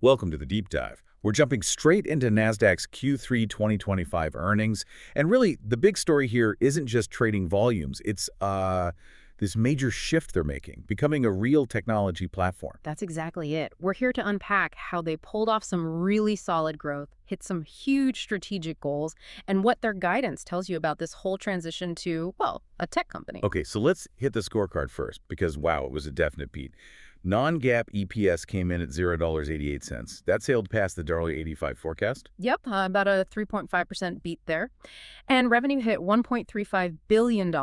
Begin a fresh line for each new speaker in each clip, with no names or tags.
Welcome to the deep dive. We're jumping straight into Nasdaq's Q3 2025 earnings. And really, the big story here isn't just trading volumes. It's this major shift they're making, becoming a real technology platform.
That's exactly it. We're here to unpack how they pulled off some really solid growth, hit some huge strategic goals, and what their guidance tells you about this whole transition to, well, a tech company.
Okay, so let's hit the scorecard first, because wow, it was a definite beat. Non-GAAP EPS came in at $0.88. That sailed past the $1.85 forecast.
Yep, about a 3.5% beat there. And revenue hit $1.35 billion,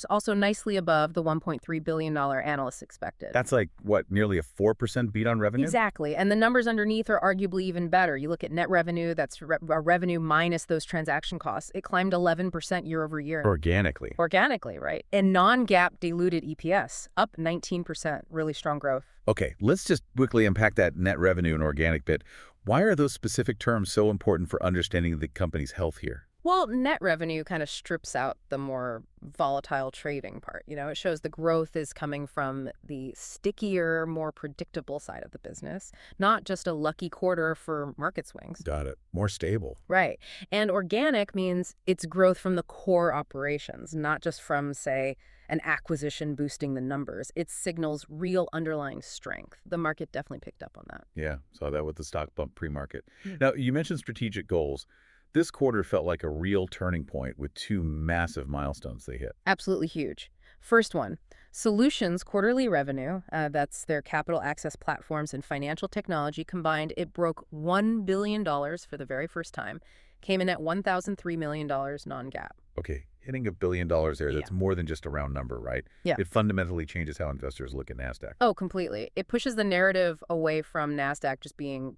also nicely above the $1.3 billion analysts expected.
That's like, what, nearly a 4% beat on revenue?
Exactly. And the numbers underneath are arguably even better. You look at net revenue, that's revenue minus those transaction costs. It climbed 11% year over year.
Organically.
Organically, right. And non-GAAP diluted EPS, up 19%. Really strong growth.
Okay, let's just quickly unpack that net revenue and organic bit. Why are those specific terms so important for understanding the company's health here?
Well, net revenue kind of strips out the more volatile trading part. It shows the growth is coming from the stickier, more predictable side of the business, not just a lucky quarter for market swings.
Got it. More stable.
Right. And organic means it's growth from the core operations, not just from, say, an acquisition boosting the numbers. It signals real underlying strength. The market definitely picked up on that.
Yeah, saw that with the stock bump pre-market. Now, you mentioned strategic goals. This quarter felt like a real turning point with two massive milestones they hit.
Absolutely huge. First one, Solutions quarterly revenue, that's their capital access platforms and financial technology combined, it broke $1 billion for the very first time, came in at $1,003 million non-GAAP.
Okay, hitting $1 billion there, that's more than just a round number, right?
Yeah.
It fundamentally changes how investors look at Nasdaq.
Oh, completely. It pushes the narrative away from Nasdaq just being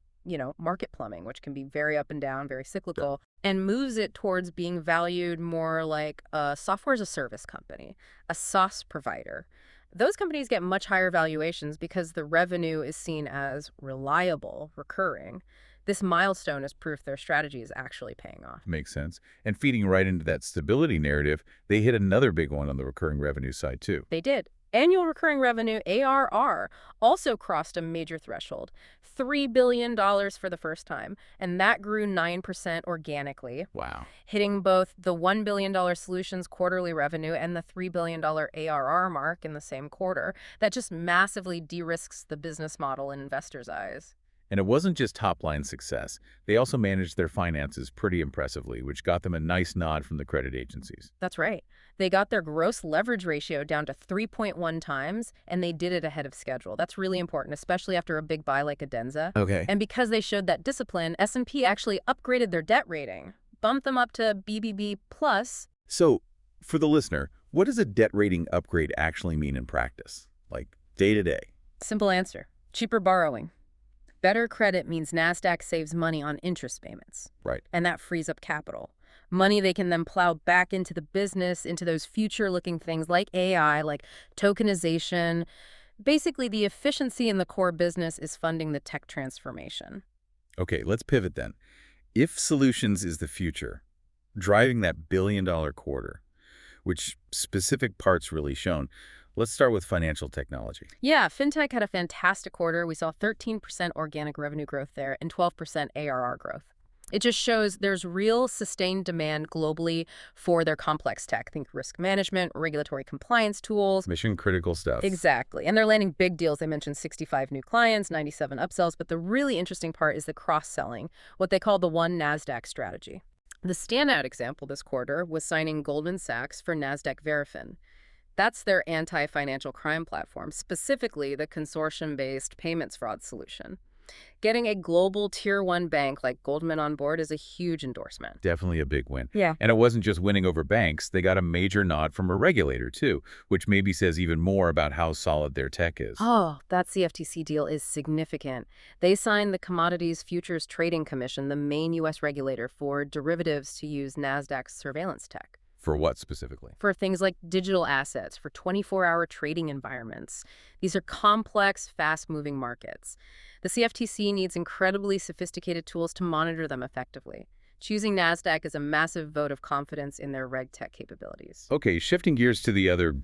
market plumbing, which can be very up and down, very cyclical, and moves it towards being valued more like a software as a service company, a SaaS provider. Those companies get much higher valuations because the revenue is seen as reliable, recurring. This milestone is proof their strategy is actually paying off.
Makes sense. And feeding right into that stability narrative, they hit another big one on the recurring revenue side, too.
They did. Annual recurring revenue, ARR, also crossed a major threshold, $3 billion for the first time, and that grew 9% organically.
Wow.
Hitting both the $1 billion solutions quarterly revenue and the $3 billion ARR mark in the same quarter. That just massively de-risks the business model in investors' eyes.
And it wasn't just top-line success. They also managed their finances pretty impressively, which got them a nice nod from the credit agencies.
That's right. They got their gross leverage ratio down to 3.1 times, and they did it ahead of schedule. That's really important, especially after a big buy like Adenza.
Okay.
And because they showed that discipline, S&P actually upgraded their debt rating, bumped them up to BBB+.
So, for the listener, what does a debt rating upgrade actually mean in practice? Like, day-to-day?
Simple answer. Cheaper borrowing. Better credit means Nasdaq saves money on interest payments.
Right.
And that frees up capital. Money they can then plow back into the business, into those future-looking things like AI, like tokenization. Basically, the efficiency in the core business is funding the tech transformation.
Okay, let's pivot then. If solutions is the future, driving that billion-dollar quarter, which specific parts really shown, let's start with financial technology.
Yeah, FinTech had a fantastic quarter. We saw 13% organic revenue growth there and 12% ARR growth. It just shows there's real sustained demand globally for their complex tech. Think risk management, regulatory compliance tools.
Mission-critical stuff.
Exactly. And they're landing big deals. They mentioned 65 new clients, 97 upsells. But the really interesting part is the cross-selling, what they call the One Nasdaq strategy. The standout example this quarter was signing Goldman Sachs for Nasdaq Verifin. That's their anti-financial crime platform, specifically the consortium-based payments fraud solution. Getting a global Tier 1 bank like Goldman on board is a huge endorsement.
Definitely a big win.
Yeah.
And it wasn't just winning over banks. They got a major nod from a regulator, too, which maybe says even more about how solid their tech is.
Oh, that CFTC deal is significant. They signed the Commodities Futures Trading Commission, the main U.S. regulator for derivatives, to use Nasdaq's surveillance tech.
For what specifically?
For things like digital assets, for 24-hour trading environments. These are complex, fast-moving markets. The CFTC needs incredibly sophisticated tools to monitor them effectively. Choosing Nasdaq is a massive vote of confidence in their reg tech capabilities.
Okay, shifting gears to the other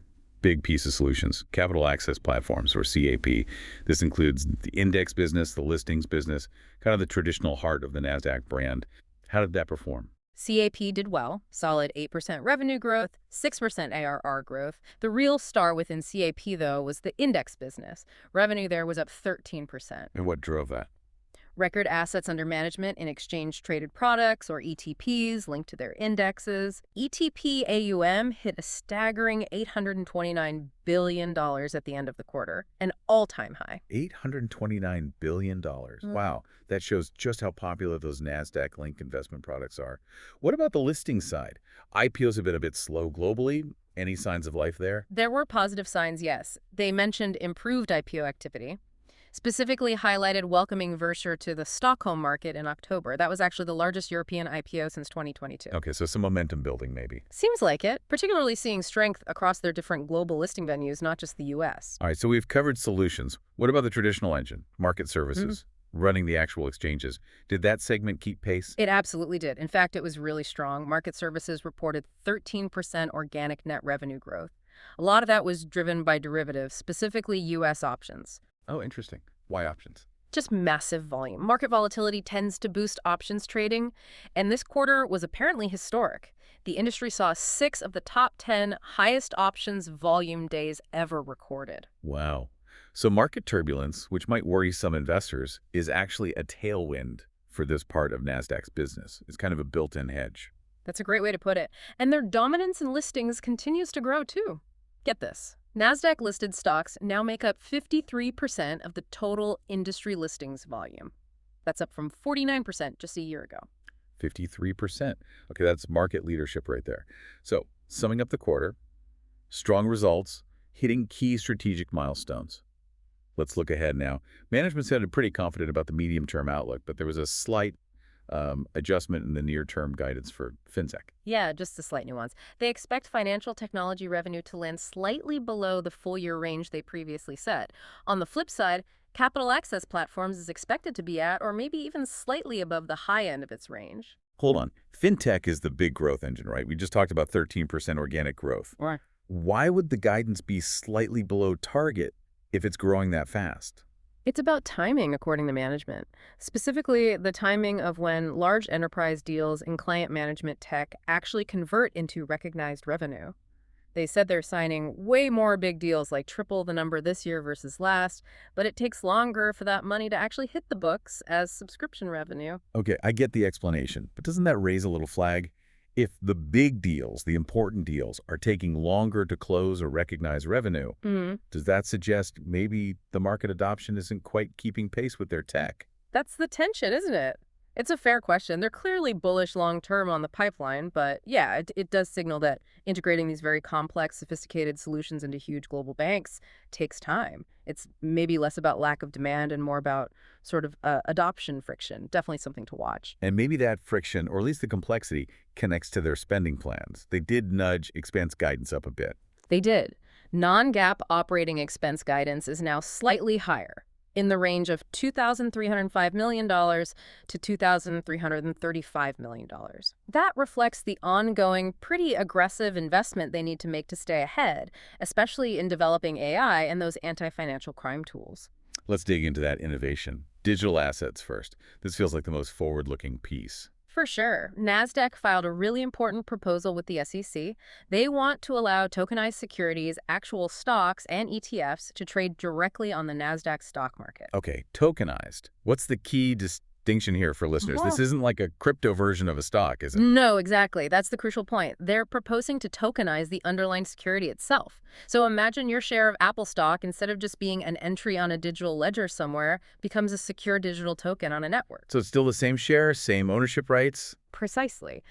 big piece of solutions, capital access platforms, or CAP. This includes the index business, the listings business, kind of the traditional heart of the Nasdaq brand. How did that perform?
CAP did well, solid 8% revenue growth, 6% ARR growth. The real star within CAP, though, was the index business. Revenue there was up 13%.
And what drove that?
Record assets under management in exchange-traded products, or ETPs, linked to their indexes. ETP AUM hit a staggering $829 billion at the end of the quarter, an all-time high.
$829 billion. Wow, that shows just how popular those Nasdaq-linked investment products are. What about the listing side? IPOs have been a bit slow globally. Any signs of life there?
There were positive signs, yes. They mentioned improved IPO activity, specifically highlighted welcoming Versure to the Stockholm market in October. That was actually the largest European IPO since 2022.
Okay, so some momentum building maybe.
Seems like it, particularly seeing strength across their different global listing venues, not just the U.S.
All right, so we've covered solutions. What about the traditional engine, market services, running the actual exchanges? Did that segment keep pace?
It absolutely did. In fact, it was really strong. Market services reported 13% organic net revenue growth. A lot of that was driven by derivatives, specifically U.S. options.
Oh, interesting. Why options?
Just massive volume. Market volatility tends to boost options trading, and this quarter was apparently historic. The industry saw 6 of the top 10 highest options volume days ever recorded.
Wow. So market turbulence, which might worry some investors, is actually a tailwind for this part of Nasdaq's business. It's kind of a built-in hedge.
That's a great way to put it. And their dominance in listings continues to grow, too. Get this. Nasdaq-listed stocks now make up 53% of the total industry listings volume. That's up from 49% just a year ago.
53%. Okay, that's market leadership right there. So, summing up the quarter, strong results, hitting key strategic milestones. Let's look ahead now. Management sounded pretty confident about the medium-term outlook, but there was a slight adjustment in the near-term guidance for FinTech.
Yeah, just a slight nuance. They expect financial technology revenue to land slightly below the full-year range they previously set. On the flip side, capital access platforms is expected to be at or maybe even slightly above the high end of its range.
Hold on. FinTech is the big growth engine, right? We just talked about 13% organic growth.
Right.
Why would the guidance be slightly below target if it's growing that fast?
It's about timing, according to management. Specifically, the timing of when large enterprise deals in client management tech actually convert into recognized revenue. They said they're signing way more big deals, like triple the number this year versus last, but it takes longer for that money to actually hit the books as subscription revenue.
Okay, I get the explanation, but doesn't that raise a little flag? If the big deals, the important deals, are taking longer to close or recognize revenue, does that suggest maybe the market adoption isn't quite keeping pace with their tech?
That's the tension, isn't it? It's a fair question. They're clearly bullish long-term on the pipeline, but yeah, it does signal that integrating these very complex, sophisticated solutions into huge global banks takes time. It's maybe less about lack of demand and more about sort of adoption friction. Definitely something to watch.
And maybe that friction, or at least the complexity, connects to their spending plans. They did nudge expense guidance up a bit.
They did. Non-GAAP operating expense guidance is now slightly higher, in the range of $2,305 million to $2,335 million. That reflects the ongoing, pretty aggressive investment they need to make to stay ahead, especially in developing AI and those anti-financial crime tools.
Let's dig into that innovation. Digital assets first. This feels like the most forward-looking piece.
For sure. Nasdaq filed a really important proposal with the SEC. They want to allow tokenized securities, actual stocks, and ETFs to trade directly on the Nasdaq stock market.
Okay, tokenized. What's the key distinction here for listeners? This isn't like a crypto version of a stock, is it?
No, exactly. That's the crucial point. They're proposing to tokenize the underlying security itself. So imagine your share of Apple stock, instead of just being an entry on a digital ledger somewhere, becomes a secure digital token on a network.
So it's still the same share, same ownership rights?
Precisely.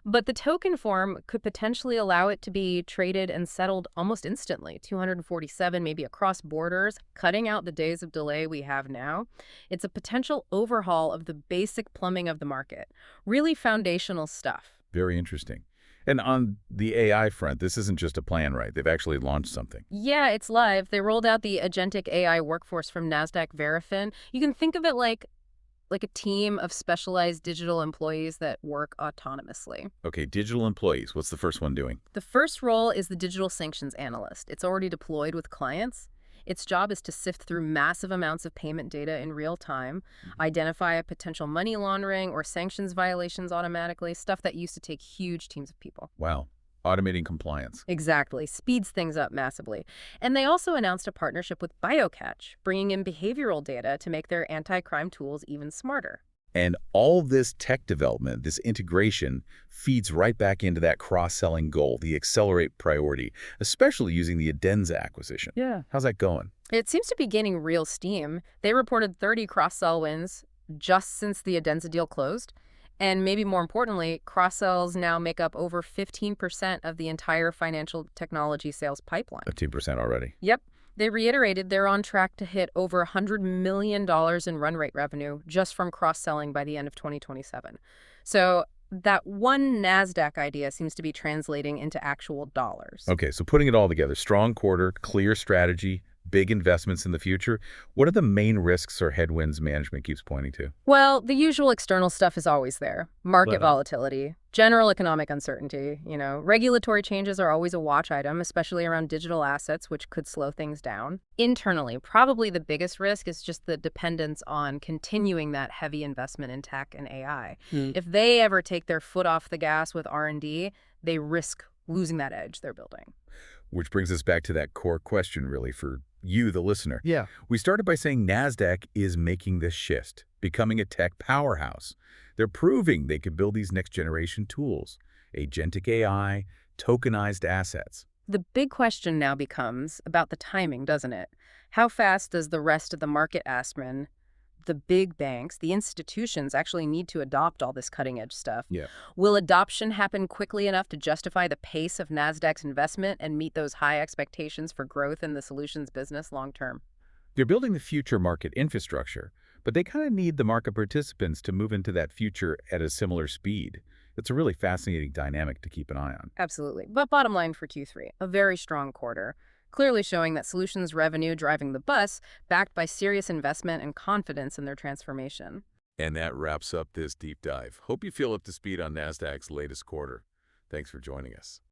But the token form could potentially allow it to be traded and settled almost instantly, 247 maybe across borders, cutting out the days of delay we have now. It's a potential overhaul of the basic plumbing of the market. Really foundational stuff.
Very interesting. And on the AI front, this isn't just a plan, right? They've actually launched something.
Yeah, it's live. They rolled out the agentic AI workforce from Nasdaq Verafin. You can think of it like like a team of specialized digital employees that work autonomously.
Okay, digital employees. What's the first one doing?
The first role is the digital sanctions analyst. It's already deployed with clients. Its job is to sift through massive amounts of payment data in real time, identify a potential money laundering or sanctions violations automatically, stuff that used to take huge teams of people.
Wow. Automating compliance.
Exactly. Speeds things up massively. And they also announced a partnership with BioCatch, bringing in behavioral data to make their anti-crime tools even smarter.
And all this tech development, this integration, feeds right back into that cross-selling goal, the accelerate priority, especially using the Adenza acquisition.
Yeah.
How's that going?
It seems to be gaining real steam. They reported 30 cross-sell wins just since the Adenza deal closed. And maybe more importantly, cross-sells now make up over 15% of the entire financial technology sales pipeline.
15% already.
Yep. They reiterated they're on track to hit over $100 million in run rate revenue just from cross-selling by the end of 2027. So that one Nasdaq idea seems to be translating into actual dollars.
Okay, so putting it all together, strong quarter, clear strategy, big investments in the future. What are the main risks or headwinds management keeps pointing to?
Well, the usual external stuff is always there. Market volatility, general economic uncertainty, regulatory changes are always a watch item, especially around digital assets, which could slow things down. Internally, probably the biggest risk is just the dependence on continuing that heavy investment in tech and AI. If they ever take their foot off the gas with R&D, they risk losing that edge they're building.
Which brings us back to that core question, really, for you, the listener.
Yeah.
We started by saying Nasdaq is making this shift, becoming a tech powerhouse. They're proving they could build these next-generation tools, agentic AI, tokenized assets.
The big question now becomes about the timing, doesn't it? How fast does the rest of the market aspirin, the big banks, the institutions actually need to adopt all this cutting-edge stuff?
Yeah.
Will adoption happen quickly enough to justify the pace of Nasdaq's investment and meet those high expectations for growth in the solutions business long-term?
They're building the future market infrastructure, but they kind of need the market participants to move into that future at a similar speed. It's a really fascinating dynamic to keep an eye on.
Absolutely. But bottom line for Q3, a very strong quarter, clearly showing that solutions revenue driving the bus, backed by serious investment and confidence in their transformation.
And that wraps up this deep dive. Hope you feel up to speed on Nasdaq's latest quarter. Thanks for joining us.